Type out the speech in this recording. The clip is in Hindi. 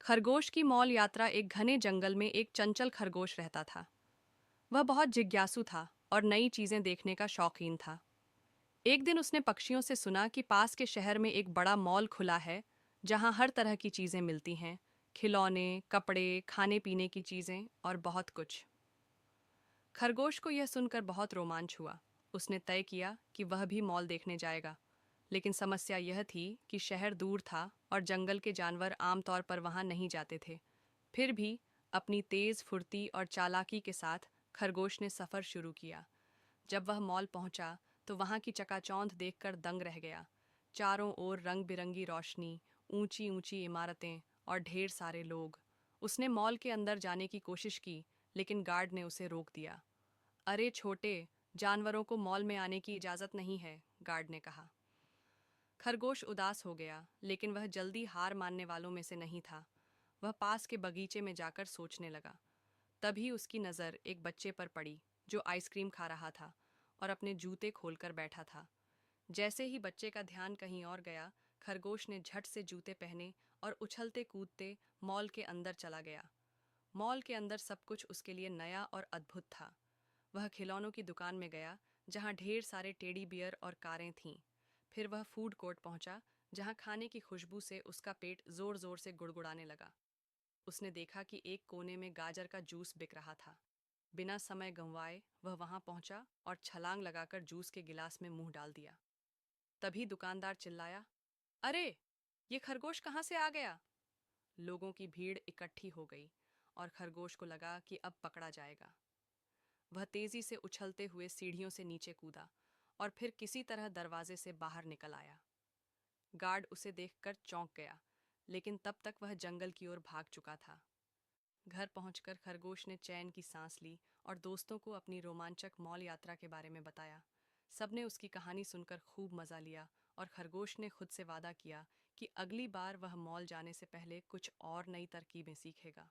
खरगोश की मॉल यात्रा। एक घने जंगल में एक चंचल खरगोश रहता था। वह बहुत जिज्ञासु था और नई चीजें देखने का शौकीन था। एक दिन उसने पक्षियों से सुना कि पास के शहर में एक बड़ा मॉल खुला है, जहां हर तरह की चीजें मिलती हैं। खिलौने, कपड़े, खाने पीने की चीजें और बहुत कुछ। खरगोश को यह सुनकर बहुत रोमांच हुआ। उसने तय किया कि वह भी मॉल देखने जाएगा। लेकिन समस्या यह थी कि शहर दूर था और जंगल के जानवर आमतौर पर वहां नहीं जाते थे। फिर भी अपनी तेज फुर्ती और चालाकी के साथ खरगोश ने सफर शुरू किया। जब वह मॉल पहुंचा तो वहां की चकाचौंध देखकर दंग रह गया। चारों ओर रंग बिरंगी रोशनी, ऊंची ऊंची इमारतें और ढेर सारे लोग। उसने मॉल के अंदर जाने की कोशिश की, लेकिन गार्ड ने उसे रोक दिया। अरे छोटे, जानवरों को मॉल में आने की इजाजत नहीं है, गार्ड ने कहा। खरगोश उदास हो गया, लेकिन वह जल्दी हार मानने वालों में से नहीं था। वह पास के बगीचे में जाकर सोचने लगा। तभी उसकी नज़र एक बच्चे पर पड़ी जो आइसक्रीम खा रहा था और अपने जूते खोलकर बैठा था। जैसे ही बच्चे का ध्यान कहीं और गया, खरगोश ने झट से जूते पहने और उछलते कूदते मॉल के अंदर चला गया। मॉल के अंदर सब कुछ उसके लिए नया और अद्भुत था। वह खिलौनों की दुकान में गया, जहां ढेर सारे टेडी बियर और कारें थीं। फिर वह फूड कोर्ट पहुंचा, जहां खाने की खुशबू से उसका पेट जोर जोर से गुड़गुड़ाने लगा। उसने देखा कि एक कोने में गाजर का जूस बिक रहा था। बिना समय गंवाए वह वहां पहुंचा और छलांग लगाकर जूस के गिलास में मुंह डाल दिया। तभी दुकानदार चिल्लाया, अरे, ये खरगोश कहाँ से आ गया? लोगों की भीड़ इकट्ठी हो गई और खरगोश को लगा कि अब पकड़ा जाएगा। वह तेजी से उछलते हुए सीढ़ियों से नीचे कूदा और फिर किसी तरह दरवाजे से बाहर निकल आया। गार्ड उसे देखकर चौंक गया, लेकिन तब तक वह जंगल की ओर भाग चुका था। घर पहुंचकर खरगोश ने चैन की सांस ली और दोस्तों को अपनी रोमांचक मॉल यात्रा के बारे में बताया। सबने उसकी कहानी सुनकर खूब मजा लिया और खरगोश ने खुद से वादा किया कि अगली बार वह मॉल जाने से पहले कुछ और नई तरकीबें सीखेगा।